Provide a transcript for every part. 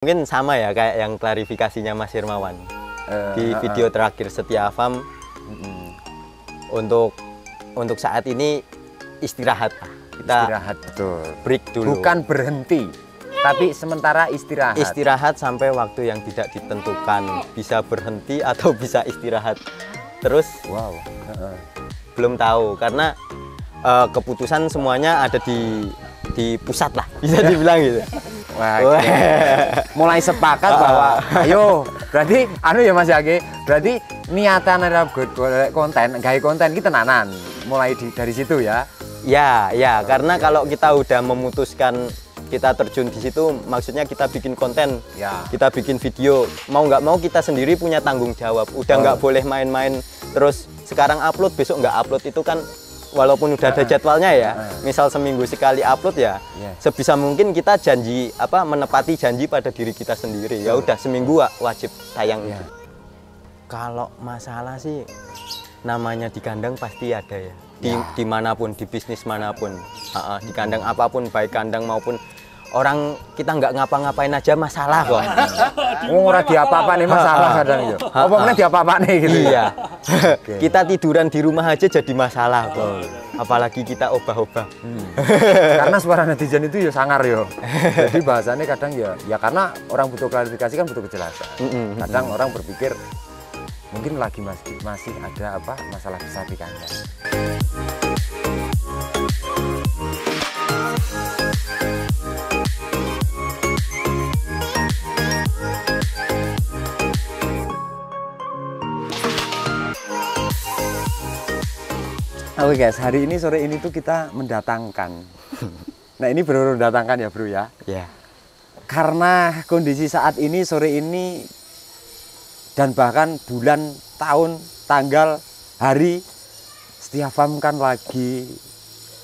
Mungkin sama ya kayak yang klarifikasinya Mas Hermawan di video terakhir Setia Farm. Untuk saat ini istirahat. Kita istirahat, betul. Break dulu. Bukan berhenti, tapi sementara istirahat. Istirahat sampai waktu yang tidak ditentukan. Bisa berhenti atau bisa istirahat terus. Wow. Belum tahu karena keputusan semuanya ada di pusat lah, bisa dibilang gitu. Wah, mulai sepakat bahwa ayo, berarti anu ya Mas Yaki, berarti niatan adalah konten, gaya konten kita tenanan. Mulai dari situ ya. Ya, karena kalau kita udah memutuskan kita terjun di situ, maksudnya kita bikin konten, ya. Kita bikin video, mau nggak mau kita sendiri punya tanggung jawab. Udah nggak boleh main-main terus sekarang upload, besok nggak upload, itu kan walaupun udah ada jadwalnya ya, misal seminggu sekali upload ya, sebisa mungkin kita janji menepati janji pada diri kita sendiri. Ya udah seminggu wajib tayang. Kalau masalah sih namanya di kandang pasti ada ya. Dimanapun, di bisnis manapun, di kandang apapun, baik kandang maupun orang, kita nggak ngapa-ngapain aja masalah kok. Ora diapa-apa nih masalah kadang yo. Apa meneh diapa-apa nih gitu. Iya. Kita tiduran di rumah aja jadi masalah kok. Apalagi kita obah-obah. Karena suara netizen itu ya sangar yo. Jadi bahasannya kadang ya karena orang butuh klarifikasi kan butuh kejelasan. Kadang orang berpikir mungkin lagi masih ada masalah besar di kandang. Oke guys, hari ini sore ini tuh kita mendatangkan. Nah ini baru mendatangkan ya bro ya. Ya. Karena kondisi saat ini sore ini dan bahkan bulan, tahun, tanggal, hari, Setia Farm kan lagi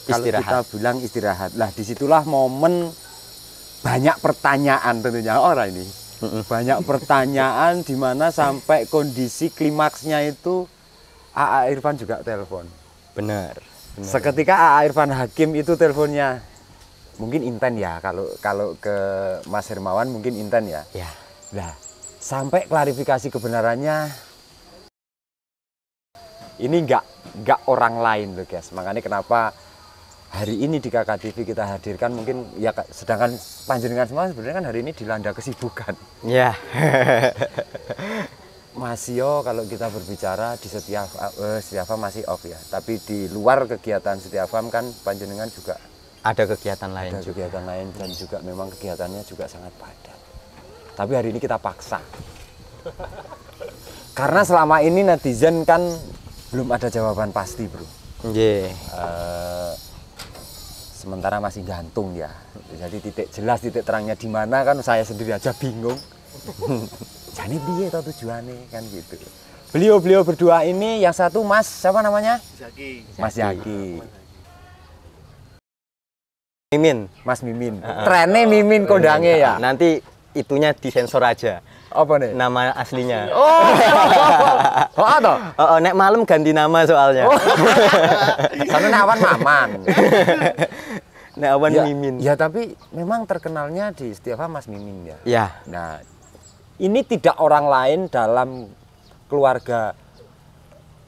kalau kita bilang istirahat. Lah disitulah momen banyak pertanyaan tentunya orang ini. Banyak pertanyaan di mana sampai kondisi klimaksnya itu AA Irfan juga telepon. Benar. Seketika AA Irfan Hakim itu teleponnya mungkin inten ya, kalau ke Mas Hermawan mungkin inten ya. Ya. Nah, sampai klarifikasi kebenarannya ini nggak orang lain loh guys. Makanya kenapa hari ini di KK TV kita hadirkan mungkin ya, sedangkan panjenengan semua sebenarnya kan hari ini dilanda kesibukan. Ya. Mas Yo, kalau kita berbicara di Setia Farm masih off ya, tapi di luar kegiatan Setia Farm kan panjenengan juga ada kegiatan lain. Ada kegiatan lain dan juga memang kegiatannya juga sangat padat. Tapi hari ini kita paksa. Karena selama ini netizen kan belum ada jawaban pasti bro. Sementara masih gantung ya. Jadi titik jelas, titik terangnya di mana kan saya sendiri aja bingung. Jadi piye toh tujuannya kan gitu. Beliau berdua ini, yang satu Mas siapa namanya? Mas Yaki. Mimin. Mas Mimin. Trennya Mimin kondangnya ya. Nanti itunya disensor aja. Apa nih? Nama aslinya. Nek malam ganti nama soalnya. Karena nek awan Maman. Nek awan Mimin. Ya tapi memang terkenalnya di Setia Farm Mas Mimin ya. Ya. Nah, ini tidak orang lain dalam keluarga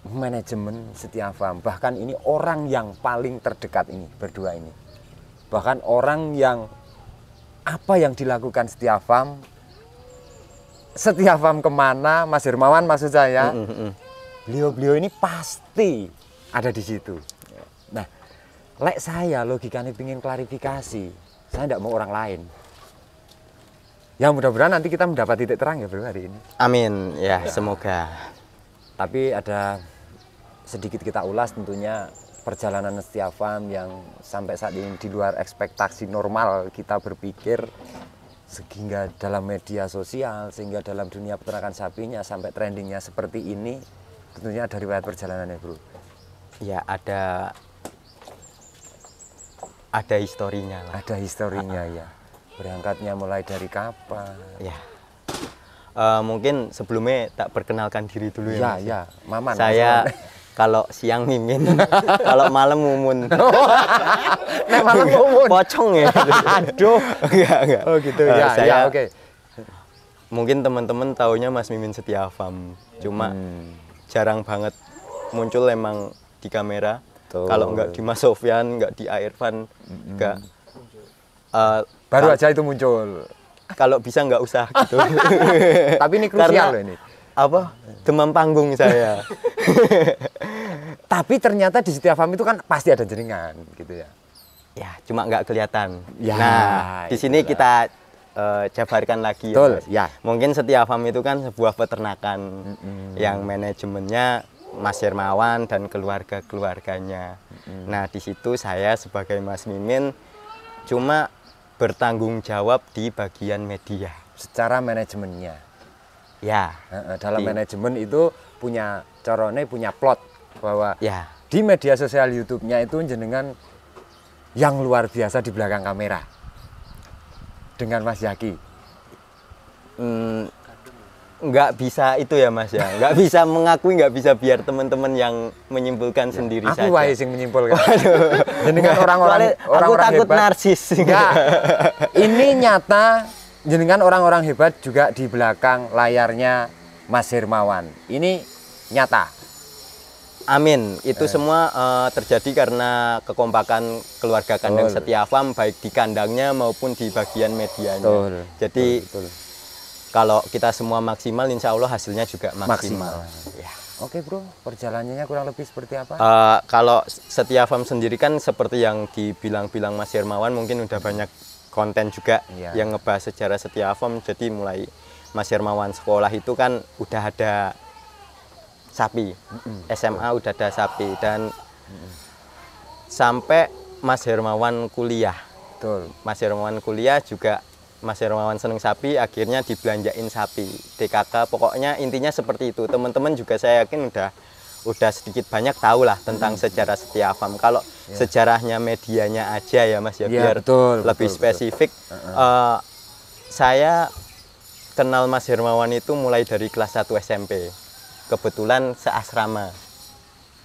manajemen Setia Farm. Bahkan ini orang yang paling terdekat ini, berdua ini. Bahkan orang yang apa yang dilakukan Setia Farm kemana, Mas Hermawan maksud saya, beliau ini pasti ada di situ. Nah, saya logikanya ingin klarifikasi, saya tidak mau orang lain. Ya mudah-mudahan nanti kita mendapat titik terang ya bro hari ini. Amin ya, semoga. Tapi ada sedikit kita ulas tentunya perjalanan Setia Farm yang sampai saat ini di luar ekspektasi normal kita berpikir, sehingga dalam media sosial, sehingga dalam dunia peternakan sapinya sampai trendingnya seperti ini, tentunya ada riwayat perjalanannya bro. Ya ada historinya lah. Ada historinya ya. Berangkatnya mulai dari kapan? Ya. Mungkin sebelumnya tak perkenalkan diri dulu ya. Ya, Maman. Saya kalau siang Mimin, kalau malam Mumun. Nek malam Mumun. Pocong ya. Aduh. Enggak. Oh gitu ya. Saya oke. mungkin teman-teman taunya Mas Mimin Setiavam, cuma jarang banget muncul emang di kamera. Kalau nggak di Mas Sofyan, nggak di Airvan, nggak. Baru aja itu muncul. Kalau bisa nggak usah gitu. Tapi ini krusial loh ini. Apa? Demam panggung saya. Tapi ternyata di Setiavam itu kan pasti ada jenengan gitu ya. Ya, cuma nggak kelihatan. Ya, nah, di sini kita jabarkan lagi. Betul, Ya, ya. mungkin Setiavam itu kan sebuah peternakan yang manajemennya Mas Hermawan dan keluarga-keluarganya. Nah, di situ saya sebagai Mas Mimin cuma bertanggung jawab di bagian media. Secara manajemennya. Ya. Dalam manajemen itu punya corone, punya plot bahwa Ya. di media sosial YouTube-nya itu jenengan yang luar biasa di belakang kamera dengan Mas Yaki. Nggak bisa itu ya Mas ya, nggak bisa mengakui, nggak bisa biar teman-teman yang menyimpulkan sendiri saja. Aku wae sing menyimpulkan. Jenengan orang-orang aku takut hebat. narsis. Enggak. Ini nyata jenengan orang-orang hebat juga di belakang layarnya Mas Hermawan. Ini nyata. Amin. Itu semua terjadi karena kekompakan keluarga kandang Setiavam baik di kandangnya maupun di bagian medianya. Betul. Jadi Betul. kalau kita semua maksimal, insya Allah hasilnya juga maksimal. Ya. Oke bro, perjalanannya kurang lebih seperti apa? Kalau Setiavam sendiri kan seperti yang dibilang-bilang Mas Hermawan, mungkin udah banyak konten juga yang ngebahas sejarah Setiavam. Jadi mulai Mas Hermawan sekolah itu kan udah ada sapi, SMA udah ada sapi, dan sampai Mas Hermawan kuliah. Betul. Mas Hermawan kuliah juga Mas Hermawan seneng sapi, akhirnya dibelanjain sapi. DKK, pokoknya intinya seperti itu. Teman-teman juga saya yakin udah sedikit banyak tahu lah tentang sejarah Setiavam. Kalau sejarahnya medianya aja ya Mas ya, biar lebih spesifik. Saya kenal Mas Hermawan itu mulai dari kelas 1 SMP. Kebetulan seasrama.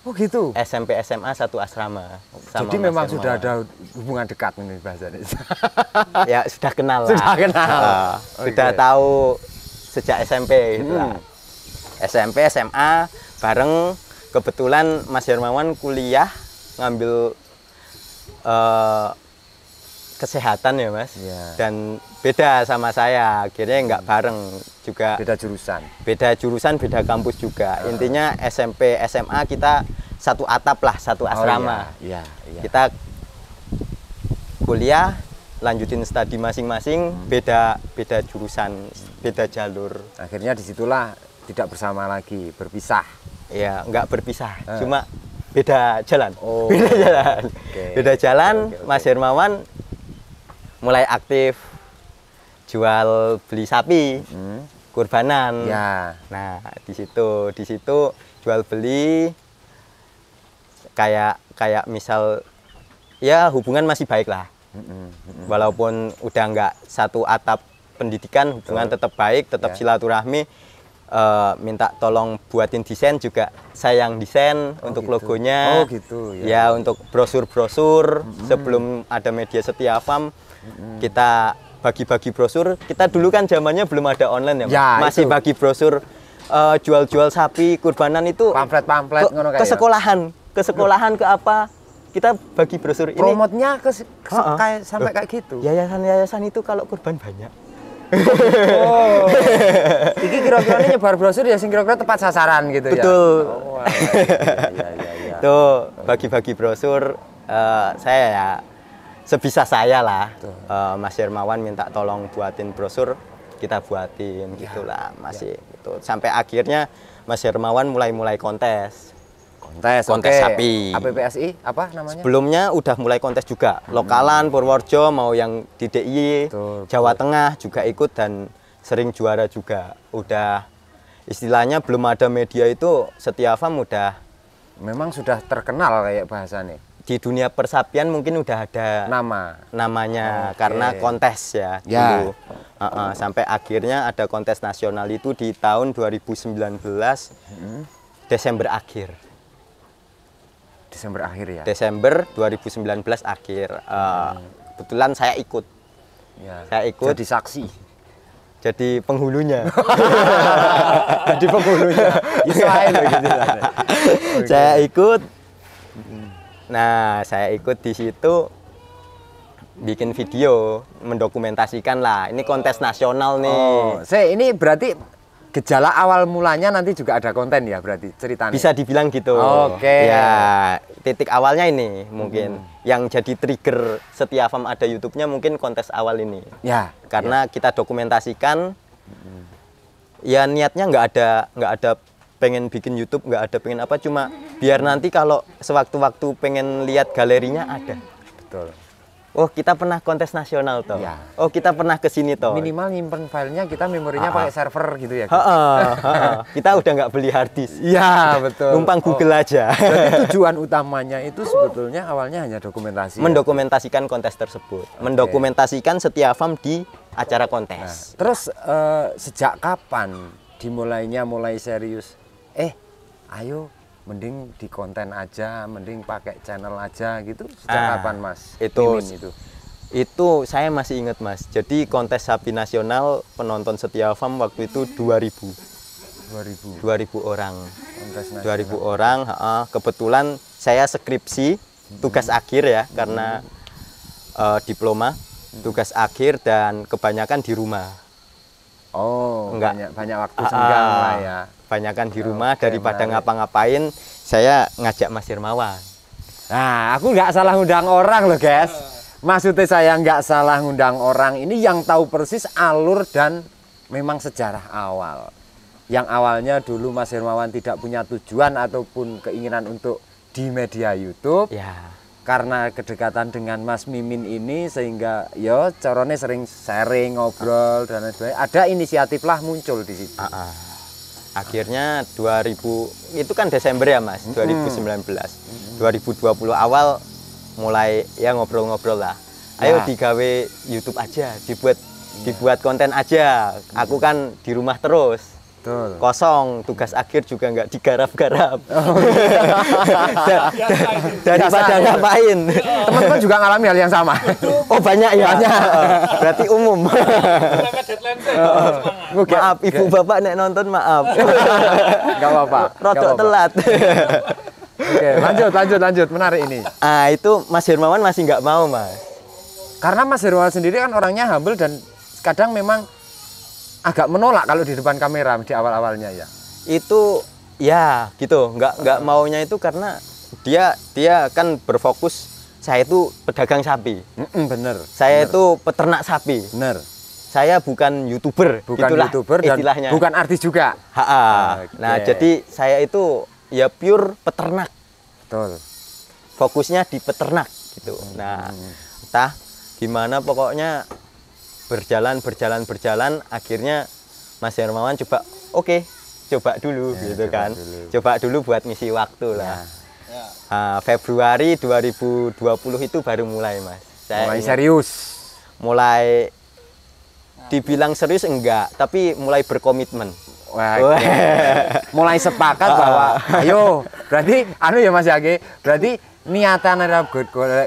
Oh gitu. SMP SMA satu asrama. Jadi memang sudah ada hubungan dekat ini bahasanya. Ya sudah kenal lah. Sudah kenal. Sudah tahu sejak SMP gitu lah. SMP SMA bareng. Kebetulan Mas Hermawan kuliah ngambil kesehatan ya Mas, dan beda sama saya, akhirnya nggak bareng juga. Beda jurusan, beda kampus juga. Intinya SMP SMA kita satu atap lah, satu asrama. Kita kuliah, lanjutin studi masing-masing, beda jurusan, beda jalur. Akhirnya disitulah tidak bersama lagi, berpisah. Ya nggak berpisah, cuma beda jalan. Beda jalan. Beda jalan. Mas Hermawan mulai aktif jual beli sapi, kurbanan. Nah, di situ jual beli kayak misal ya hubungan masih baik lah. Walaupun udah nggak satu atap pendidikan, hubungan tetap baik, tetap silaturahmi. Minta tolong buatin desain juga, saya yang desain untuk logonya. Ya, untuk brosur-brosur sebelum ada media Setiavam. Kita bagi-bagi brosur. Kita dulu kan zamannya belum ada online ya, masih bagi brosur jual-jual sapi kurbanan itu, pamflet ke sekolahan, ke apa, kita bagi brosur ini. Promotnya sampai kayak gitu. Yayasan itu kalau kurban banyak. Iki kira-kira ini nyebar brosur ya, sing kira-kira tepat sasaran gitu. Betul. Tuh bagi-bagi brosur, saya ya sebisa saya lah. Mas Hermawan minta tolong buatin brosur, kita buatin gitulah masih gitu. Sampai akhirnya Mas Hermawan mulai kontes sapi. APPSI apa namanya? Sebelumnya udah mulai kontes juga, lokalan Purworejo, mau yang di DIY, Jawa Tengah juga ikut dan sering juara juga. Udah istilahnya belum ada media itu Setiavam udah memang sudah terkenal kayak bahasanya. Di dunia persapian mungkin udah ada namanya karena kontes ya dulu. Sampai akhirnya ada kontes nasional itu di tahun 2019 Desember akhir. Desember 2019 akhir. Kebetulan saya ikut. Jadi saksi. jadi penghulunya. Jadi penghulunya. Israel gitu. Saya ikut. Nah, saya ikut di situ bikin video, mendokumentasikan lah. Ini kontes nasional nih. Oh, ini berarti gejala awal mulanya nanti juga ada konten ya berarti ceritanya. Bisa dibilang gitu. Oke. Ya, titik awalnya ini mungkin yang jadi trigger Setiavam ada YouTube-nya mungkin kontes awal ini. Ya. Karena kita dokumentasikan. Ya niatnya nggak ada pengen bikin YouTube, nggak ada pengen apa, cuma biar nanti kalau sewaktu-waktu pengen lihat galerinya ada. Betul. Oh, kita pernah kontes nasional toh. Ya. Oh, kita pernah ke sini toh. Minimal nyimpen filenya kita memorinya pakai server gitu ya. Kita udah nggak beli hard disk. Iya, betul. Numpang Google aja. Jadi tujuan utamanya itu sebetulnya awalnya hanya dokumentasi. Mendokumentasikan kontes tersebut. Mendokumentasikan Setiavam di acara kontes. Nah, terus sejak kapan dimulainya mulai serius? Ayo mending di konten aja, mending pakai channel aja gitu. Sejak kapan Mas? Itu saya masih ingat Mas. Jadi kontes sapi nasional penonton Setiavam waktu itu 2000 orang. Kontes nasional. 2000 orang. Kebetulan saya skripsi tugas akhir ya karena diploma tugas akhir dan kebanyakan di rumah. Oh, enggak banyak waktu senggang lah ya. Banyakan di rumah daripada ngapa-ngapain, saya ngajak Mas Hermawan. Nah, aku nggak salah ngundang orang loh, guys. Maksudnya saya nggak salah ngundang orang. Ini yang tahu persis alur dan memang sejarah awal. Yang awalnya dulu Mas Hermawan tidak punya tujuan ataupun keinginan untuk di media YouTube. Ya. Karena kedekatan dengan Mas Mimin ini sehingga yo corone sering sharing, ngobrol dan lain sebagainya. Ada inisiatif lah muncul di situ. Akhirnya 2000 itu kan Desember ya Mas, 2019. 2020 awal mulai ya ngobrol-ngobrol lah. Ayo digawe YouTube aja, dibuat konten aja. Aku kan di rumah terus. Betul. Kosong, tugas akhir juga nggak digarap-garap. Daripada ngapain. Teman-teman juga ngalami hal yang sama. Oh banyak ya? Banyak. Berarti umum. Maaf, ibu bapak nek nonton maaf. Gak apa-apa. Rodok telat. Oke, lanjut. Menarik ini. Itu Mas Hermawan masih nggak mau Mas. Karena Mas Hermawan sendiri kan orangnya humble dan kadang memang agak menolak kalau di depan kamera di awal-awalnya ya. Itu ya gitu, nggak maunya itu karena dia kan berfokus saya itu pedagang sapi. Bener. Saya itu peternak sapi. Bener. Saya bukan YouTuber. Bukan itulah YouTuber dan istilahnya. bukan artis juga. Nah, jadi saya itu ya pure peternak. Betul. Fokusnya di peternak gitu. Nah, entah gimana pokoknya berjalan akhirnya Mas Hermawan coba coba dulu gitu kan. Coba dulu buat ngisi waktu lah. Februari 2020 itu baru mulai Mas. Mulai serius. Mulai dibilang serius enggak, tapi mulai berkomitmen. Mulai sepakat bahwa ayo, berarti ya Mas Yage, berarti niatan ada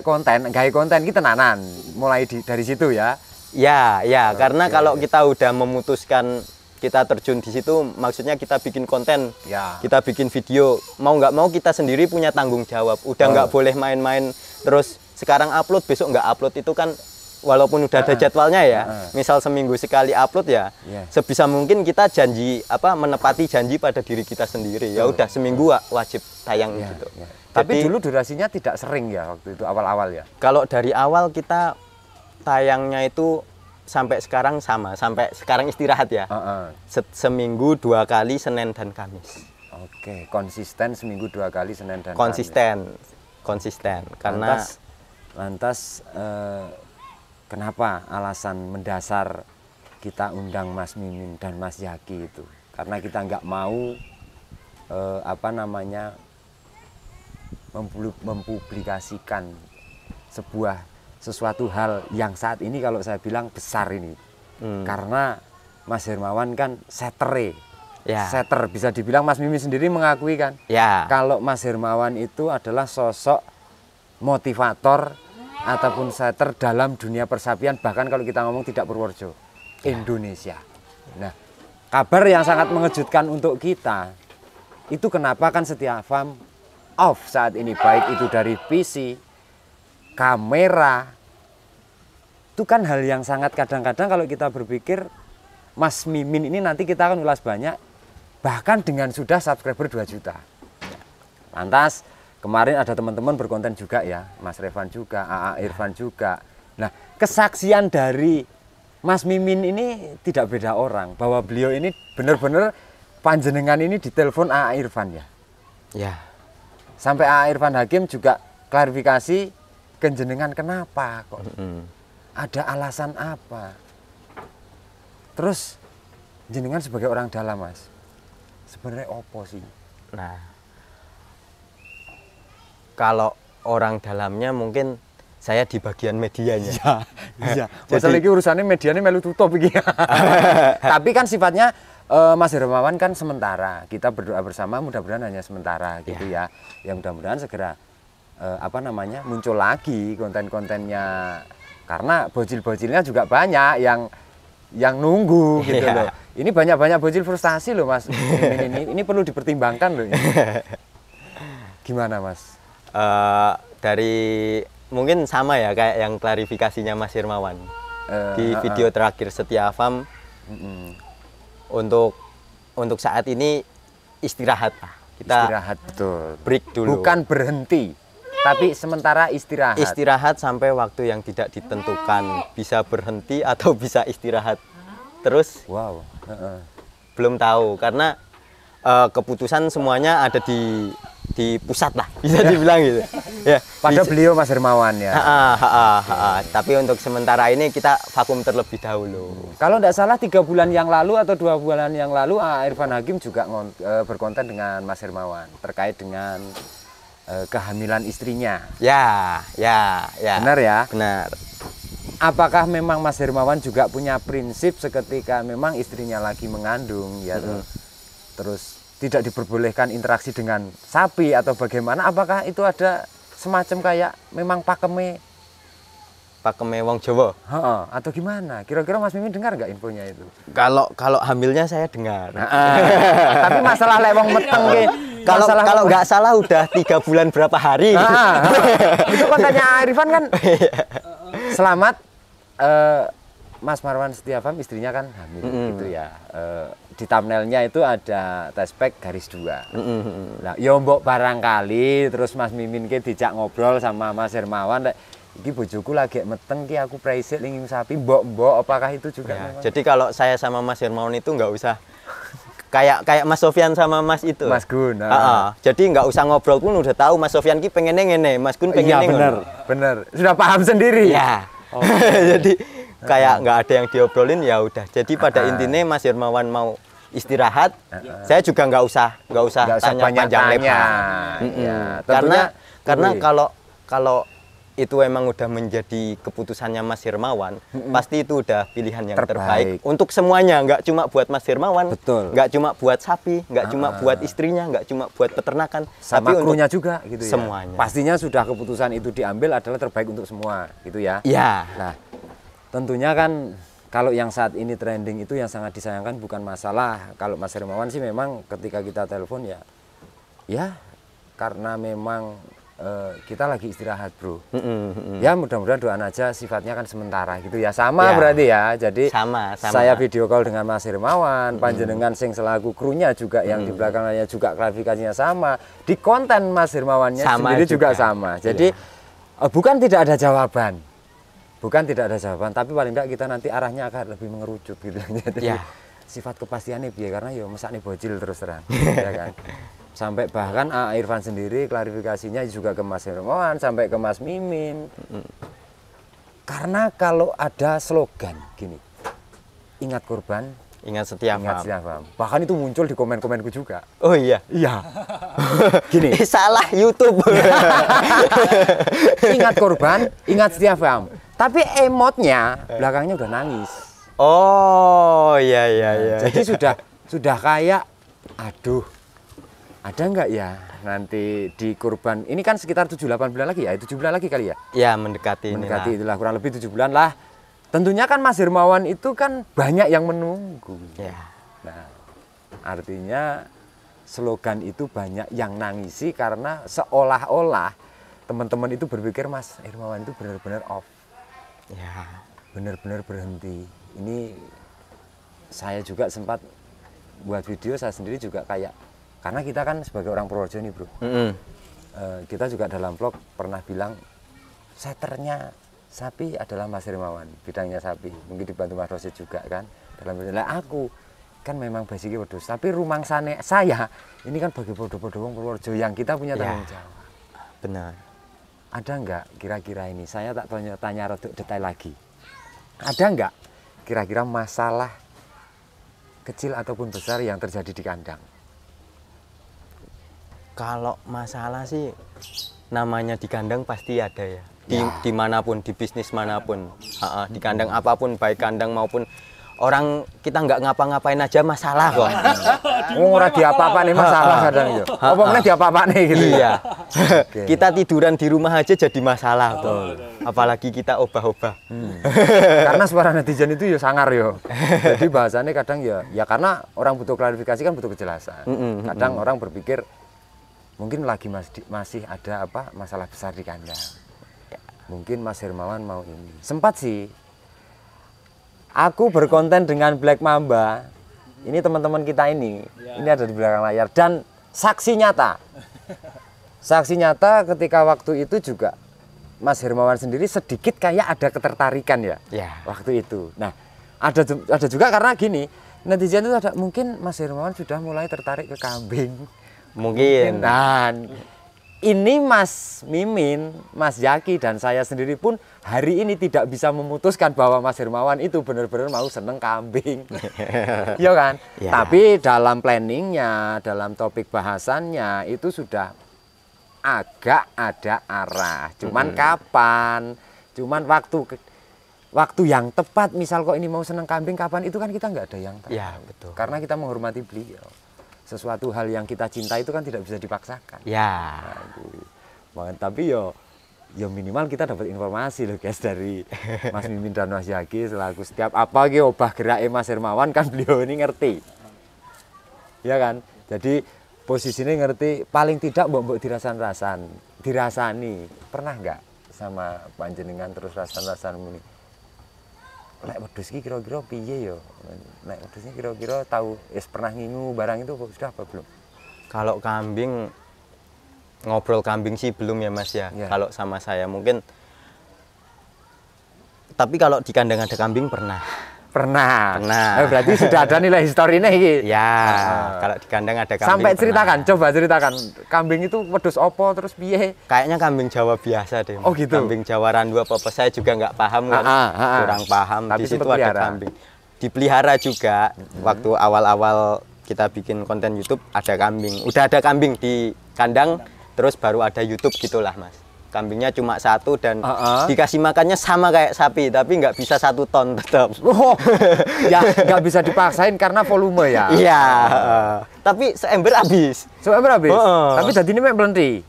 konten, gawe konten kita tenanan. Mulai dari situ ya. Ya, karena kalau kita udah memutuskan kita terjun di situ, maksudnya kita bikin konten, kita bikin video, mau nggak mau kita sendiri punya tanggung jawab. Udah nggak boleh main-main, terus sekarang upload, besok nggak upload itu kan, walaupun udah ada jadwalnya ya, misal seminggu sekali upload ya, sebisa mungkin kita menepati janji pada diri kita sendiri. Ya udah seminggu wajib tayang gitu. Tapi dulu durasinya tidak sering ya waktu itu awal-awal ya. Kalau dari awal kita tayangnya itu sampai sekarang sama, sampai sekarang istirahat ya. Seminggu 2 kali Senin dan Kamis. Oke, konsisten seminggu 2 kali Senin dan Kamis. Konsisten. Karena lantas kenapa alasan mendasar kita undang Mas Mimin dan Mas Yaki itu? Karena kita nggak mau mempublikasikan sesuatu hal yang saat ini kalau saya bilang besar ini. Karena Mas Hermawan kan setter bisa dibilang. Mas Mimin sendiri mengakui kan kalau Mas Hermawan itu adalah sosok motivator ataupun setter dalam dunia persapian, bahkan kalau kita ngomong tidak Purworejo, Indonesia. Nah, kabar yang sangat mengejutkan untuk kita itu kenapa kan Setia Farm off saat ini, baik itu dari PC, kamera, itu kan hal yang sangat kadang-kadang kalau kita berpikir Mas Mimin ini nanti kita akan ulas banyak, bahkan dengan sudah subscriber 2 juta. Lantas kemarin ada teman-teman berkonten juga ya, Mas Revan juga, AA Irfan juga. Nah, kesaksian dari Mas Mimin ini tidak beda orang, bahwa beliau ini benar-benar panjenengan ini ditelepon AA Irfan ya. Ya. Sampai AA Irfan Hakim juga klarifikasi kenjenengan kenapa kok. Ada alasan apa? Terus jenengan sebagai orang dalam, Mas, sebenarnya opo sih? Nah, kalau orang dalamnya mungkin saya di bagian medianya. Iya. Masalah ini urusannya medianya melu tutup iki. Tapi kan sifatnya Mas Hermawan kan sementara. Kita berdoa bersama mudah-mudahan hanya sementara gitu ya. Yang mudah-mudahan segera muncul lagi konten-kontennya. Karena bocil-bocilnya juga banyak yang nunggu gitu loh. Ini banyak-banyak bocil frustasi loh, Mas. Ini perlu dipertimbangkan loh. Gimana, Mas? Dari mungkin sama ya kayak yang klarifikasinya Mas Hermawan di video terakhir Setia Farm. Untuk saat ini istirahat lah. Kita istirahat, betul. Break dulu. Bukan berhenti, tapi sementara istirahat. Istirahat sampai waktu yang tidak ditentukan, bisa berhenti atau bisa istirahat terus. Wow. Belum tahu karena keputusan semuanya ada di pusat lah, bisa dibilang gitu. Ya, pada beliau Mas Hermawan ya. Tapi untuk sementara ini kita vakum terlebih dahulu. Kalau tidak salah 3 bulan yang lalu atau 2 bulan yang lalu Irfan Hakim juga berkonten dengan Mas Hermawan terkait dengan kehamilan istrinya. Ya. Benar ya? Benar. Apakah memang Mas Hermawan juga punya prinsip seketika memang istrinya lagi mengandung ya terus tidak diperbolehkan interaksi dengan sapi atau bagaimana? Apakah itu ada semacam kayak memang pakeme wong Jawa? Atau gimana? Kira-kira Mas Mimin dengar nggak infonya itu? Kalau hamilnya saya dengar. Tapi masalah lewong meteng kalau nggak salah udah 3 bulan berapa hari. Itu kontennya Irfan kan. Selamat Mas Marwan Setia Farm istrinya kan hamil gitu ya. Di thumbnailnya itu ada tespek garis 2. Nah, ya mbok barangkali terus Mas Mimin ki dijak ngobrol sama Mas Hermawan, iki bojoku lagi meteng ki aku presit ingin sapi, mbok apakah itu juga? Ya, jadi kalau saya sama Mas Hermawan itu nggak usah kayak Mas Sofyan sama Mas itu. Mas Gun. Jadi nggak usah ngobrol pun udah tahu Mas Sofyan ki pengennya ngene, Mas Gun pengennya ngene. Bener. Sudah paham sendiri. Ya. Jadi kayak nggak ada yang diobrolin ya udah. Jadi pada intinya Mas Hermawan mau istirahat, saya juga nggak usah tanya panjang lebar. Karena kalau itu emang udah menjadi keputusannya Mas Hermawan, pasti itu udah pilihan yang terbaik untuk semuanya, nggak cuma buat Mas Hermawan, nggak cuma buat sapi, nggak cuma buat istrinya, nggak cuma buat peternakan, sama tapi krunya juga gitu ya. Semuanya. Pastinya sudah keputusan itu diambil adalah terbaik untuk semua, gitu ya. Iya. Nah, tentunya kan kalau yang saat ini trending itu yang sangat disayangkan bukan masalah kalau Mas Hermawan sih memang ketika kita telepon ya karena memang kita lagi istirahat bro. Ya mudah-mudahan doain aja sifatnya kan sementara gitu ya. Sama ya. Berarti ya. Jadi sama. Saya video call dengan Mas Hermawan, panjenengan sing selaku krunya juga yang di belakangnya juga klarifikasinya sama. Di konten Mas Hermawannya sendiri juga sama. Jadi bukan tidak ada jawaban. Bukan tidak ada jawaban, tapi paling tidak kita nanti arahnya akan lebih mengerucut gitu. Jadi sifat kepastiannya biar karena ya mesakne bocil terus terang. Ya kan? Sampai bahkan Irfan sendiri klarifikasinya juga ke Mas Hermawan sampai ke Mas Mimin. Karena kalau ada slogan gini, ingat korban, ingat Setia Farm. Bahkan itu muncul di komen-komenku juga. Oh iya. Gini. Salah YouTube. Ingat korban, ingat Setia Farm. Tapi emotnya belakangnya udah nangis. Oh iya. Jadi sudah kayak aduh. Ada nggak ya nanti di kurban ini kan sekitar 7-8 bulan lagi ya, 7 bulan lagi kali ya? Ya mendekati itulah kurang lebih 7 bulan lah. tentunya kan Mas Hermawan itu kan banyak yang menunggu. Ya. Nah, artinya slogan itu banyak yang nangisi karena seolah-olah teman-teman itu berpikir Mas Hermawan itu benar-benar off. Ya. Benar-benar berhenti. Ini saya juga sempat buat video, saya sendiri juga kayak, karena kita kan sebagai orang Purworejo nih bro, kita juga dalam vlog pernah bilang seternya sapi adalah Mas Hermawan, bidangnya sapi, mungkin dibantu Mas Rosid juga kan, dalam bidang aku kan memang basicnya wedhus, tapi rumangsane saya ini kan bagi podo-podo wong Purworejo yang kita punya tanggung jawab. Benar. Ada enggak kira-kira ini, saya tak tanya rodok detail lagi, ada enggak kira-kira masalah kecil ataupun besar yang terjadi di kandang? Kalau masalah sih namanya di kandang pasti ada ya. Dimanapun, di bisnis manapun, di kandang apapun, baik kandang maupun orang, kita nggak ngapa-ngapain aja masalah kok. Ora diapa-apa nih masalah kadang yo. Apa meneh diapa-apa nih gitu. Iya. Kita tiduran di rumah aja jadi masalah kok. Apalagi kita obah-obah. Karena suara netizen itu ya sangar yo. Jadi bahasannya kadang ya karena orang butuh klarifikasi kan butuh kejelasan. Kadang orang berpikir mungkin lagi masih ada apa masalah besar di kandang. Mungkin Mas Hermawan mau ini. Sempat sih aku berkonten dengan Black Mamba. Ini teman-teman kita ini ada di belakang layar dan saksi nyata. Saksi nyata ketika waktu itu juga Mas Hermawan sendiri sedikit kayak ada ketertarikan ya. Waktu itu. Nah, ada juga karena gini, netizen itu ada mungkin Mas Hermawan sudah mulai tertarik ke kambing. Mungkin. Dan ini Mas Mimin, Mas Yaki dan saya sendiri pun hari ini tidak bisa memutuskan bahwa Mas Hermawan itu benar-benar mau seneng kambing. Iya kan? Ya. Tapi dalam planningnya, dalam topik bahasannya itu sudah agak ada arah. Cuman kapan? Cuman waktu yang tepat. Misal kok ini mau seneng kambing kapan? Itu kan kita nggak ada yang tahu. Ya, betul. Karena kita menghormati beliau. Sesuatu hal yang kita cinta itu kan tidak bisa dipaksakan. Ya. Tapi yo minimal kita dapat informasi loh guys dari Mas Mimin dan Mas Yaki selaku setiap apa ki obah gerak Mas Hermawan kan beliau ini ngerti. Ya kan? Jadi posisinya ngerti, paling tidak mbok dirasani. Pernah nggak sama panjenengan terus rasan-rasan muni? Nek wedhus ki kira-kira piye yo? Nek wedhusnya kira-kira tahu pernah ngingu barang itu sudah apa belum? Kalau kambing, ngobrol kambing sih belum ya Mas ya. Kalau sama saya mungkin. Tapi kalau di kandang ada kambing pernah. Pernah. Berarti sudah ada nilai historinya iki. Ya, kalau di kandang ada kambing. Sampai ceritakan, coba ceritakan. Kambing itu wedhus opo terus piye? Kayaknya kambing Jawa biasa deh. Oh gitu. Kambing Jawa randu apa saya juga nggak paham kan. Kurang paham. Tapi di situ ada kambing. Dipelihara juga. Waktu awal-awal kita bikin konten YouTube ada kambing. Udah ada kambing di kandang, terus baru ada YouTube gitulah Mas. Kambingnya cuma satu dan dikasih makannya sama kayak sapi, tapi nggak bisa 1 ton tetap. Ya nggak bisa dipaksain karena volume ya. Iya. Tapi seember habis. Seember habis. Tapi jadi ini memang melenti.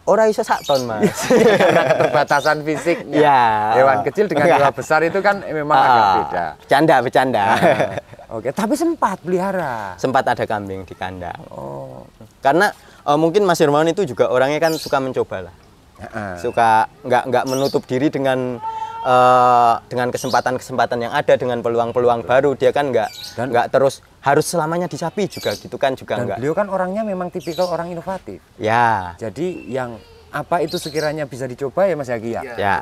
Ora iso 1 ton Mas. Karena keterbatasan fisiknya. Ya. Hewan kecil dengan hewan besar itu kan memang agak beda. Bercanda. Oke, tapi sempat pelihara. Sempat ada kambing di kandang. Karena mungkin Mas Hermawan itu juga orangnya kan suka mencoba lah. Suka nggak menutup diri dengan kesempatan-kesempatan yang ada, dengan peluang-peluang baru. Dia kan nggak terus harus selamanya di sapi juga gitu kan juga nggak. Beliau kan orangnya memang tipikal orang inovatif. Ya. Jadi yang apa itu sekiranya bisa dicoba ya Mas Yaki ya.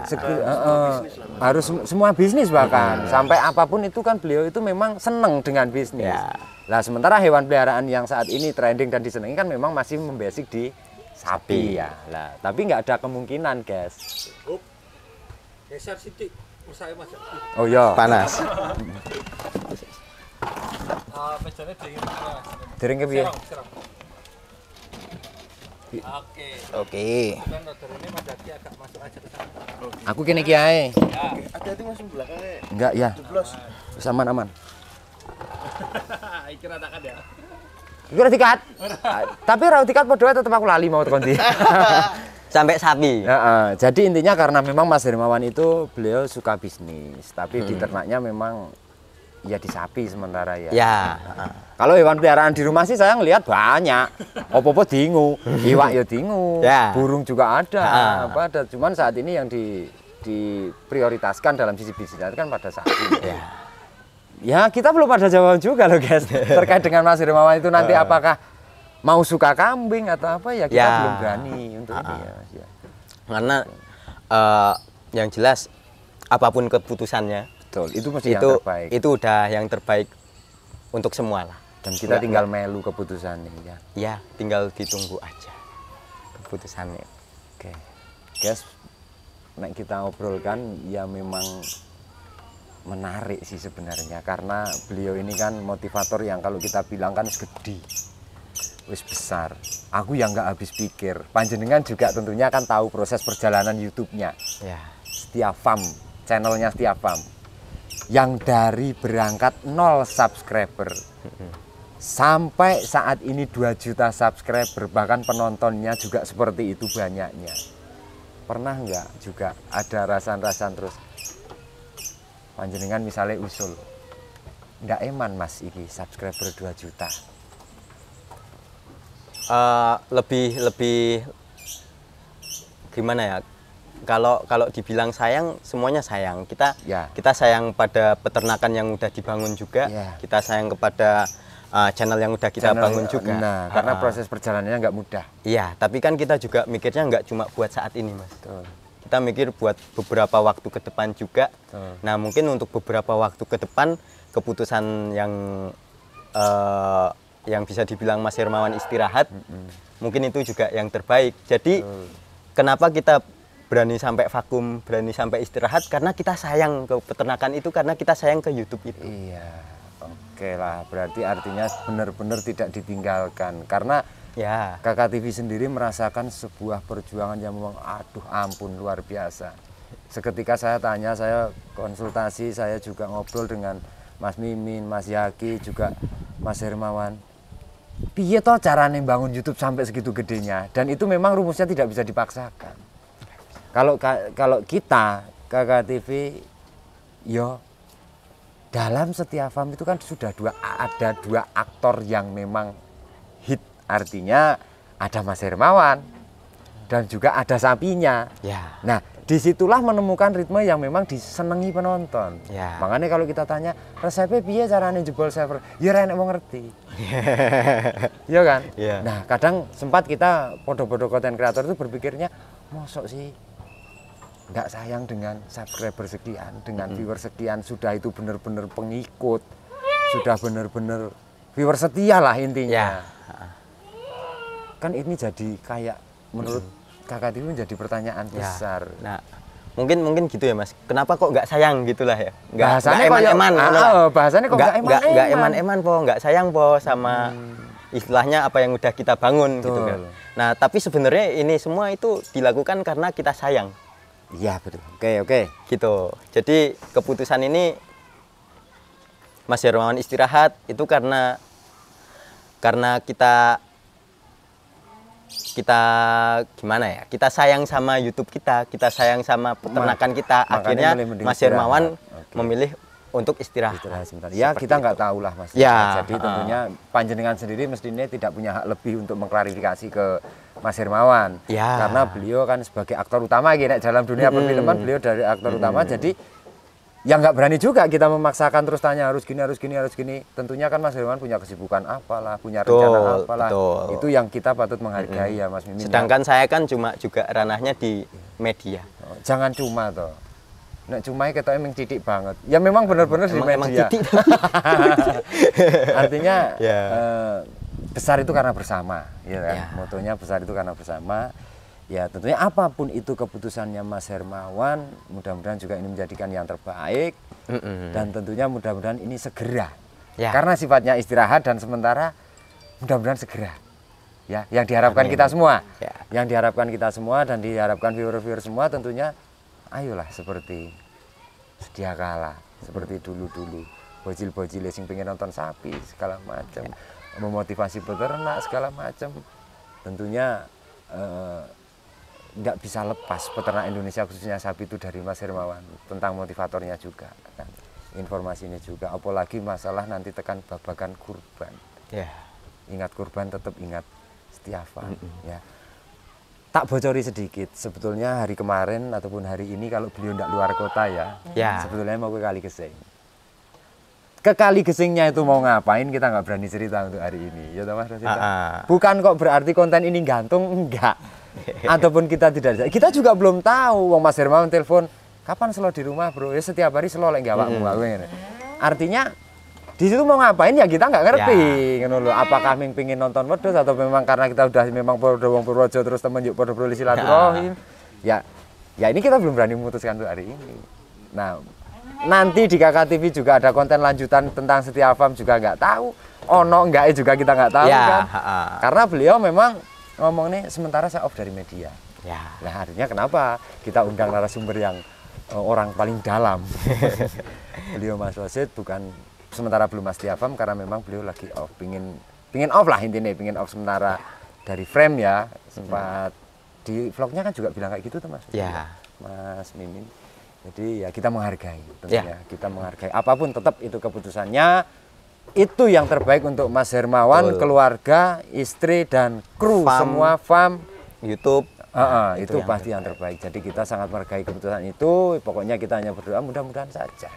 Harus semua bisnis bahkan sampai apapun itu kan beliau itu memang seneng dengan bisnis. Nah sementara hewan peliharaan yang saat ini trending dan disenangi kan memang masih membasic di sapi ya. Lah, tapi nggak ada kemungkinan, guys. Geser sidik, saya Mas. Oh iya, panas. Pejane dering ke piye? Oke. Aku kene iki ae. Hati-hati Mas belakangnya. Enggak ya. Aman. Iki ratakan ya. Iku ora dikat. Tapi ora dikat padha tetep aku lali mau tekan ndi. sampai sapi. Jadi intinya karena memang Mas Hermawan itu beliau suka bisnis, tapi di ternaknya memang ya di sapi sementara ya. Ya. Kalau hewan peliharaan di rumah sih saya ngelihat banyak. Opo-opo dingu, iwak ya dingu, Ya. burung juga ada, apa ada. Cuman saat ini yang diprioritaskan dalam sisi bisnis kan pada sapi. Ya. Ya kita belum ada jawaban juga loh guys terkait dengan Mas Hermawan itu nanti apakah mau suka kambing atau apa ya kita belum berani untuk ini ya, Mas, ya. Karena yang jelas apapun keputusannya Betul, itu mesti yang terbaik. itu udah yang terbaik untuk semua lah. Dan kita tinggal melu keputusannya ya. Ya, tinggal ditunggu aja keputusannya. Oke. Guys, nek kita obrolkan ya memang menarik sih sebenarnya karena beliau ini kan motivator yang kalau kita bilang kan gede. Wis besar. Aku yang nggak habis pikir. Panjenengan juga tentunya kan tahu proses perjalanan YouTube-nya. Ya. Setia Farm, channelnya Setia Farm. Yang dari berangkat 0 subscriber sampai saat ini 2 juta subscriber, bahkan penontonnya juga seperti itu banyaknya. Pernah nggak juga ada rasan-rasan terus panjenengan misalnya usul nggak eman mas iki subscriber 2 juta? Lebih gimana ya? Kalau dibilang sayang, semuanya sayang. Kita sayang pada peternakan yang udah dibangun juga. Kita sayang kepada channel yang udah kita bangun juga. Nah, karena proses perjalanannya nggak mudah. Iya, tapi kan kita juga mikirnya nggak cuma buat saat ini, Mas. Betul. Kita mikir buat beberapa waktu ke depan juga. Betul. Nah, mungkin untuk beberapa waktu ke depan, keputusan yang bisa dibilang Mas Hermawan istirahat, mungkin itu juga yang terbaik. Jadi, kenapa kita berani sampai vakum, berani sampai istirahat? Karena kita sayang ke peternakan itu, karena kita sayang ke YouTube itu. Iya, oke lah. Berarti artinya benar-benar tidak ditinggalkan. Karena Ya, Kakak TV sendiri merasakan sebuah perjuangan yang memang aduh ampun luar biasa. Seketika saya tanya, saya konsultasi, saya juga ngobrol dengan Mas Mimin, Mas Yaki, juga Mas Hermawan. Piye toh carane bangun YouTube sampai segitu gedenya? Dan itu memang rumusnya tidak bisa dipaksakan. Kalau kita Kakak TV, yo dalam Setia Farm itu kan sudah ada dua aktor yang memang hit. Artinya ada Mas Hermawan dan juga ada sapinya. ya, Nah, disitulah menemukan ritme yang memang disenangi penonton. Ya. Makanya kalau kita tanya resepnya piye caranya jebol server, ya ora enek wong ngerti. Iya kan? Ya. Nah, kadang sempat kita podo-podo konten kreator itu berpikirnya, mosok sih nggak sayang dengan subscriber sekian, dengan viewer sekian, sudah itu benar-benar pengikut, sudah benar-benar viewer setia lah intinya. Ya. Kan ini jadi kayak menurut Kakak TV menjadi pertanyaan Ya. besar. Nah, mungkin gitu ya Mas. Kenapa kok nggak sayang gitulah ya? Bahasanya kok eman-eman. bahasanya kok nggak eman-eman. Nggak eman-eman po, nggak sayang po sama istilahnya apa yang udah kita bangun gitu kan. Nah, tapi sebenarnya ini semua itu dilakukan karena kita sayang. Iya betul. Oke. Gitu. Jadi keputusan ini Mas Hermawan istirahat itu karena kita gimana ya? Kita sayang sama YouTube kita sayang sama peternakan kita. Akhirnya Mas Hermawan memilih untuk istirahat. Sebentar. Ya kita nggak tahu lah Mas. Ya. Jadi tentunya panjenengan sendiri mestinya tidak punya hak lebih untuk mengklarifikasi ke Mas Hermawan. Ya. Karena beliau kan sebagai aktor utama gini dalam dunia perfilman beliau dari aktor utama jadi ya nggak berani juga kita memaksakan terus tanya harus gini. Tentunya kan Mas Hermawan punya kesibukan apalah, punya rencana apalah. Betul. Itu yang kita patut menghargai ya Mas Mimin. Sedangkan saya kan cuma juga ranahnya di media. Jangan cuma toh. Nek cuma kita emang titik banget. Ya memang benar-benar di Emang media. titik. Artinya Ya. besar itu karena bersama, ya kan? Ya. Motonya besar itu karena bersama. Ya tentunya apapun itu keputusannya Mas Hermawan, mudah-mudahan juga ini menjadikan yang terbaik. Dan tentunya mudah-mudahan ini segera. Ya. Karena sifatnya istirahat dan sementara mudah-mudahan segera. Ya, yang diharapkan kita semua. Ya. Yang diharapkan kita semua dan diharapkan viewer-viewer semua tentunya ayolah seperti sedia kala, seperti dulu-dulu. Bocil-bocil sing pengen nonton sapi segala macam, memotivasi peternak segala macam. Tentunya nggak bisa lepas peternak Indonesia khususnya sapi itu dari Mas Hermawan tentang motivatornya juga kan, informasinya juga, apalagi masalah nanti tekan babakan kurban. Ya. Ingat kurban, tetap ingat Setiawan. Ya. Tak bocori sedikit, sebetulnya hari kemarin ataupun hari ini kalau beliau tidak luar kota ya, sebetulnya mau ke Kali Geseng. Ke Kali Gesengnya itu mau ngapain kita nggak berani cerita untuk hari ini, ya Mas Rosita? Bukan kok berarti konten ini gantung, enggak. Ataupun kita tidak, kita juga belum tahu. Wong Mas Hermawan telepon, kapan selo di rumah bro? Ya setiap hari selo lek gawakmu. Artinya di situ mau ngapain ya kita nggak ngerti, ngono lho. Apakah pingin nonton wedhus atau memang karena kita udah memang podo wong Purworejo terus temen yuk podo bro silaturahim. Ya ini kita belum berani memutuskan untuk hari ini. Nah, nanti di KKTV juga ada konten lanjutan tentang Setiawan juga nggak tahu. Ono enggak juga kita nggak tahu kan. Karena beliau memang ngomong nih sementara saya off dari media. Nah artinya kenapa kita undang narasumber yang orang paling dalam. Beliau Mas Wasid bukan sementara belum Mas Setiawan karena memang beliau lagi off, pingin off lah intinya, pingin off sementara dari frame ya. Sempat di vlognya kan juga bilang kayak gitu tuh Mas. Mas Mimin. Jadi ya kita menghargai tentunya, kita menghargai apapun tetap itu keputusannya. Itu yang terbaik untuk Mas Hermawan, keluarga, istri dan kru semua farm YouTube. Itu pasti yang terbaik. Jadi kita sangat menghargai keputusan itu. Pokoknya kita hanya berdoa mudah-mudahan saja.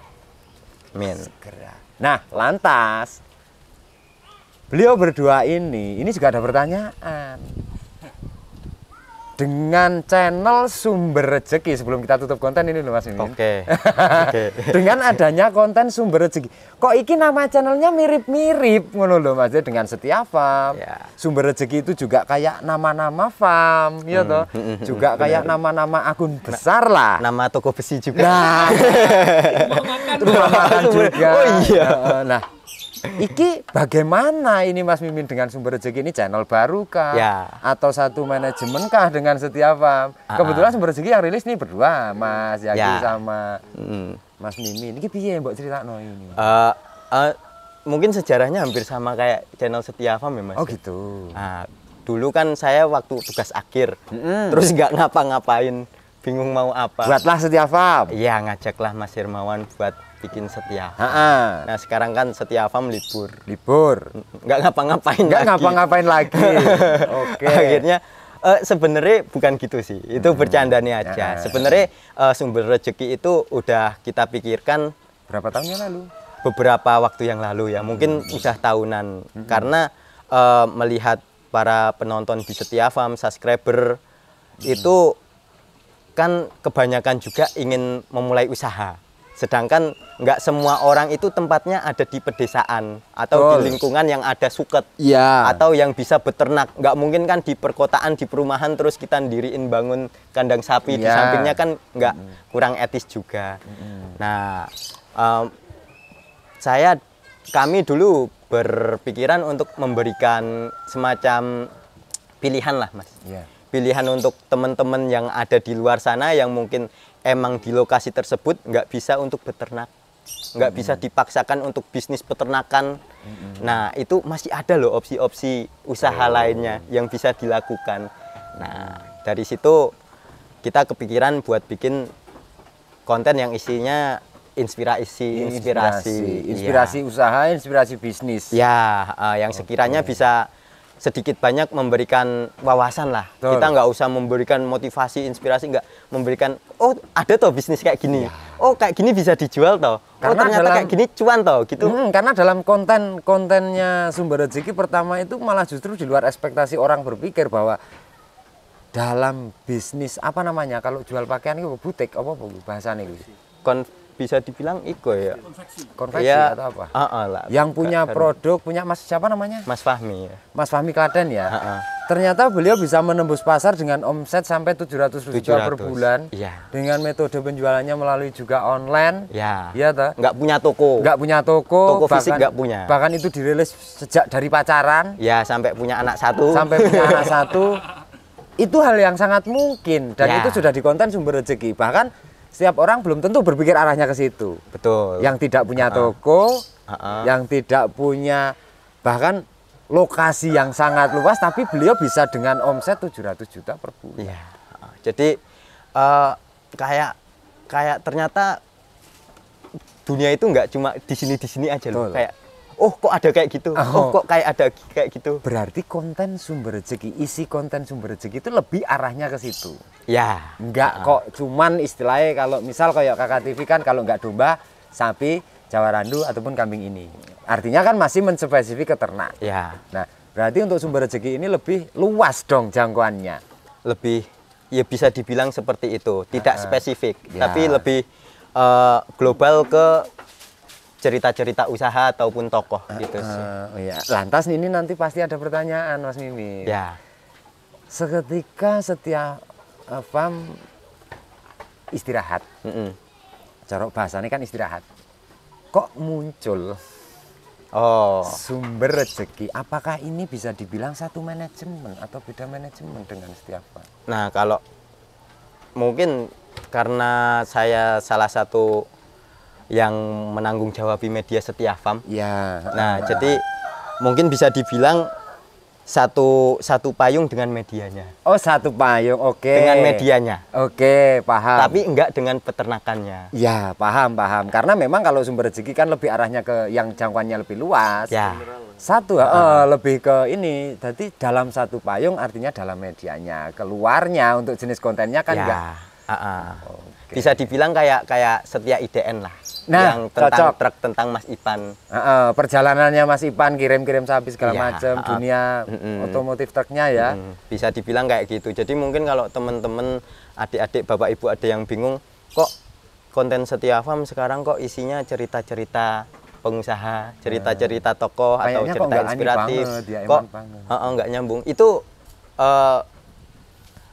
Amin. Segera. Nah, lantas beliau berdua ini juga ada pertanyaan. Dengan channel Sumber Rezeki, sebelum kita tutup konten ini loh Mas Mimin. Oke. Dengan adanya konten Sumber Rezeki, kok iki nama channelnya mirip-mirip ngono loh Mas, dengan Setiawan. Sumber Rezeki itu juga kayak nama-nama farm, ya toh. Juga kayak nama-nama akun besar lah. Nama toko besi juga. Nah, rumah makan juga. Oh iya. Nah, iki bagaimana ini Mas Mimin dengan Sumber Rezeki ini channel baru kah? Atau satu manajemen kah dengan Setiawan? Kebetulan Sumber Rezeki yang rilis nih berdua, Mas Yaki sama Mas Mimin. Ini piye mbok critakno ini? Mungkin sejarahnya hampir sama kayak channel Setiawan ya Mas. Oh gitu. Nah, dulu kan saya waktu tugas akhir, terus nggak ngapa-ngapain, bingung mau apa. Buatlah Setiawan. Iya, ngajaklah Mas Hermawan buat bikin Setiawan. Nah sekarang kan Setiawan libur, nggak ngapa-ngapain. Lagi. Oke. Akhirnya sebenarnya bukan gitu sih, itu bercandanya aja. Sebenarnya Sumber Rezeki itu udah kita pikirkan berapa tahun yang lalu? Beberapa waktu yang lalu ya, mungkin udah tahunan. Karena melihat para penonton di Setiawan, subscriber itu kan kebanyakan juga ingin memulai usaha. Sedangkan nggak semua orang itu tempatnya ada di pedesaan atau di lingkungan yang ada suket, atau yang bisa beternak. Nggak mungkin kan di perkotaan, di perumahan terus kita ndiriin bangun kandang sapi di sampingnya, kan nggak, kurang etis juga. Nah, kami dulu berpikiran untuk memberikan semacam pilihan lah Mas. Pilihan untuk teman-teman yang ada di luar sana yang mungkin emang di lokasi tersebut nggak bisa untuk beternak, nggak bisa dipaksakan untuk bisnis peternakan. Nah itu masih ada loh opsi-opsi usaha lainnya yang bisa dilakukan. Nah dari situ kita kepikiran buat bikin konten yang isinya inspirasi usaha, inspirasi bisnis. Yang sekiranya bisa sedikit banyak memberikan wawasan lah. Kita nggak usah memberikan motivasi, inspirasi, nggak memberikan, oh ada toh bisnis kayak gini, oh kayak gini bisa dijual toh, karena ternyata kayak gini cuan toh gitu. Karena dalam kontennya Sumber Rezeki pertama itu malah justru di luar ekspektasi orang berpikir bahwa dalam bisnis apa namanya, kalau jual pakaian itu butik apa bahasanya itu? Bisa dibilang iko ya, konveksi atau apa? Lah. Yang punya produk, punya Mas siapa namanya? Mas Fahmi ya. Mas Fahmi Klaten ya. Ternyata beliau bisa menembus pasar dengan omset sampai 700 juta per bulan. Dengan metode penjualannya melalui juga online. Iya toh? Nggak punya toko. Nggak punya toko. Toko fisik nggak punya. Bahkan itu dirilis sejak dari pacaran. Sampai punya anak satu. Itu hal yang sangat mungkin dan itu sudah di konten Sumber Rezeki. Bahkan setiap orang belum tentu berpikir arahnya ke situ. Betul. Yang tidak punya toko, yang tidak punya bahkan lokasi yang sangat luas, tapi beliau bisa dengan omset 700 juta per bulan. Jadi kayak ternyata dunia itu nggak cuma di sini aja loh. Betul. Kayak kok ada kayak gitu. Kok kayak ada kayak gitu. Berarti konten sumber rezeki, isi konten sumber rezeki itu lebih arahnya ke situ. Ya. Enggak kok cuman istilahnya kalau misal kayak Kakak TV kan kalau nggak domba, sapi, Jawa Randu ataupun kambing ini. Artinya kan masih menspesifik ke ternak. Ya. Nah, berarti untuk sumber rezeki ini lebih luas dong jangkauannya. Lebih ya bisa dibilang seperti itu, tidak spesifik, Ya. tapi lebih global ke cerita-cerita usaha ataupun tokoh gitu sih. Iya. Lantas ini nanti pasti ada pertanyaan Mas Mimin. Ya. Seketika setiap istirahat, cara bahasanya kan istirahat, kok muncul sumber rezeki? Apakah ini bisa dibilang satu manajemen atau beda manajemen dengan setiap Farm? Nah, kalau mungkin karena saya salah satu yang menanggung jawabi media Setia Farm. Ya. Nah, jadi mungkin bisa dibilang satu payung dengan medianya. Oh, satu payung, oke. Dengan medianya. Oke, paham. Tapi enggak dengan peternakannya. Ya, paham. Karena memang kalau sumber rezeki kan lebih arahnya ke yang jangkauannya lebih luas. Ya. Satu, lebih ke ini. Jadi dalam satu payung artinya dalam medianya. Keluarnya untuk jenis kontennya kan Ya. enggak. Oke. Bisa dibilang kayak Setia IDN lah. Nah, yang tentang cocok. truk tentang Mas Ipan. Perjalanannya Mas Ipan kirim-kirim sapi segala Ya, macam, dunia otomotif truknya ya. Bisa dibilang kayak gitu. Jadi mungkin kalau teman-teman, adik-adik, bapak ibu ada yang bingung, kok konten Setia Farm sekarang kok isinya cerita-cerita pengusaha, cerita-cerita tokoh atau Kayaknya kok cerita nggak ani inspiratif. banget, ya, Kok eman banget. nggak nyambung. Itu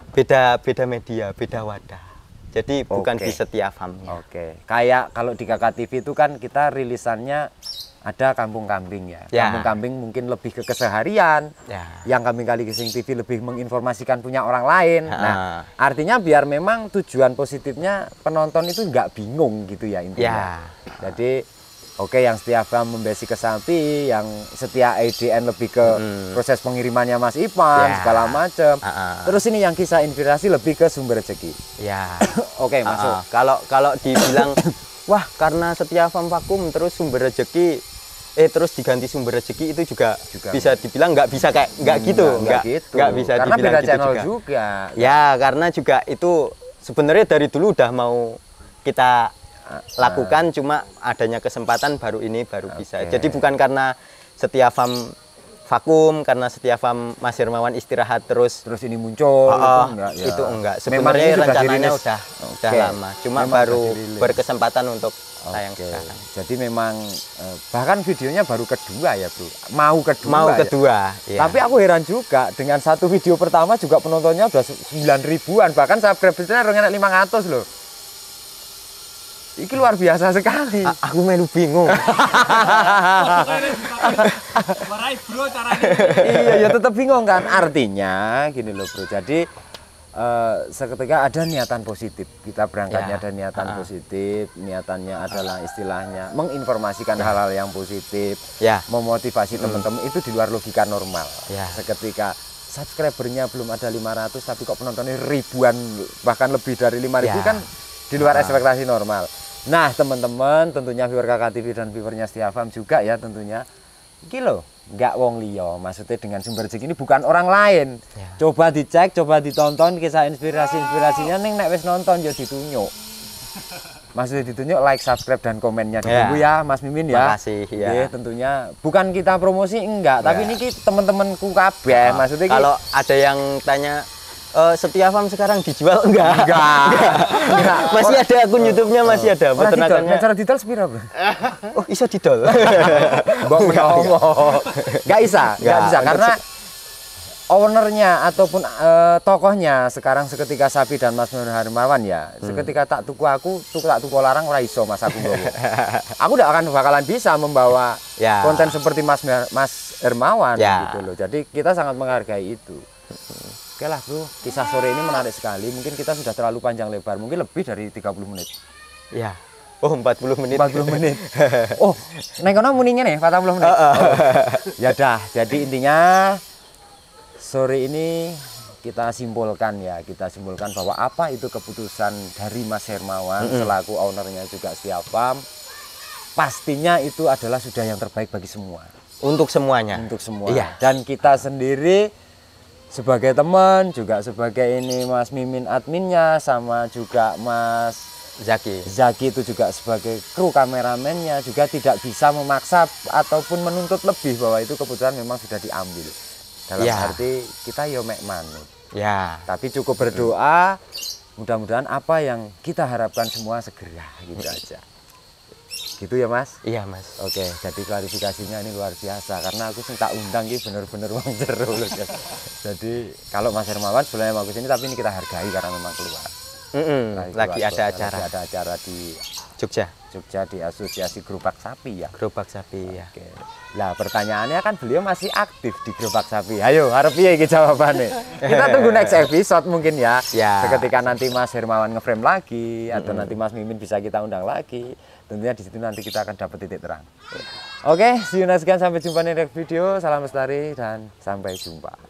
beda media, beda wadah. Jadi bukan Oke. di Setia Farm-nya. Oke, kayak kalau di Kakak TV itu kan kita rilisannya ada kampung kambing ya. Ya. Kampung kambing mungkin lebih ke keseharian. Ya. Yang Kambing Kali Kising TV lebih menginformasikan punya orang lain. Ha. Nah, artinya biar memang tujuan positifnya penonton itu nggak bingung gitu ya intinya. Ya. Jadi oke, yang Setia Farm membesi ke sapi, yang Setia IDN lebih ke proses pengirimannya Mas Ipan, Ya. segala macam. Terus ini yang kisah inspirasi lebih ke sumber rezeki. Ya. Oke, masuk. Kalau dibilang wah karena Setia Farm vakum terus sumber rezeki terus diganti sumber rezeki itu juga bisa dibilang nggak bisa kayak nggak gitu, nggak gitu. nggak bisa Karena dibilang beda gitu channel juga. juga. Ya karena juga itu sebenarnya dari dulu udah mau kita lakukan, cuma adanya kesempatan baru bisa. Jadi bukan karena Setia Farm vakum, karena Setia Farm Mas Hermawan istirahat terus ini muncul enggak ya. itu enggak. Memang Sebenarnya ini sudah rencananya dirilis. udah Oke. lama, cuma Memang baru sudah dirilis. berkesempatan untuk tayang Oke. sekarang. Jadi memang bahkan videonya baru kedua ya, Bro. Mau kedua. Mau ya. kedua, iya. Tapi aku heran juga dengan satu video pertama juga penontonnya udah 9.000-an, bahkan subscribernya orang 500 loh. Iki luar biasa sekali. Aku melu bingung. Warai bro caranya. Iya, ya tetap bingung kan. Artinya gini loh, Bro. Jadi seketika ada niatan positif. Kita berangkatnya Ya. ada niatan positif. Niatannya adalah istilahnya menginformasikan hal-hal yang positif, Ya. memotivasi teman-teman itu di luar logika normal. Ya. Seketika subscribernya belum ada 500 tapi kok penontonnya ribuan bahkan lebih dari 5.000 Ya. kan di luar ekspektasi normal. Nah, teman-teman, tentunya viewer Kakak TV dan viewernya Setia Farm juga ya tentunya. Iki loh, nggak wong liya. Maksudnya dengan sumber rezeki ini bukan orang lain. Ya. Coba dicek, coba ditonton kisah inspirasinya ning nek wis nonton ya ditunjuk. Maksudnya ditunjuk, like, subscribe dan komennya ditunggu ya, Mas Mimin ya. Makasih, ya. Oke, tentunya bukan kita promosi enggak, tapi ini teman-temanku kabeh. Maksudnya Kalau ada yang tanya Setia Farm sekarang dijual enggak? enggak. Masih ada akun YouTube-nya, masih ada Orang didol, peternakannya. cara detail sepira, Bro? Oh, iso didol. Mbok menawa. Enggak bisa Nggak, karena ownernya ataupun tokohnya sekarang seketika Sapi dan Mas Hermawan ya. Seketika tak tuku larang ora iso Mas aku nggowo. Aku udah akan bakalan bisa membawa Ya. konten seperti Mas Hermawan Ya. gitu loh. Jadi kita sangat menghargai itu. Oke lah, Bro, kisah sore ini menarik sekali. Mungkin kita sudah terlalu panjang lebar, mungkin lebih dari 30 menit. Ya. Oh, 40 menit. 40 menit. Oh, neng kono muninya nih 40 menit. Oh. Ya dah, jadi intinya sore ini kita simpulkan bahwa apa itu keputusan dari Mas Hermawan selaku ownernya juga Setia Farm, pastinya itu adalah sudah yang terbaik bagi semua. Untuk semuanya. Untuk semua. Iya. Dan kita sendiri sebagai teman, juga sebagai ini Mas Mimin adminnya, sama juga Mas Zaki itu juga sebagai kru kameramennya, juga tidak bisa memaksa ataupun menuntut lebih bahwa itu keputusan memang sudah diambil. Dalam arti kita yo mek manut. Ya. Tapi cukup berdoa, mudah-mudahan apa yang kita harapkan semua segera gitu aja. Gitu ya Mas? Iya Mas. Oke, jadi klarifikasinya ini luar biasa karena aku sih tak undang ini bener-bener wong jero loh. Jadi kalau Mas Hermawan sebenarnya bagus ini, tapi ini kita hargai karena memang keluar. Lagi ada acara di Jogja di Asosiasi Gerobak Sapi ya. Gerobak Sapi ya. Oke. Nah pertanyaannya kan beliau masih aktif di Gerobak Sapi. Ayo harap iya iki jawabannya. Kita tunggu next episode mungkin ya. Ketika nanti Mas Hermawan ngeframe lagi atau nanti Mas Mimin bisa kita undang lagi. Tentunya di situ nanti kita akan dapat titik terang. Oke, see you next time, sampai jumpa di next video. Salam lestari dan sampai jumpa.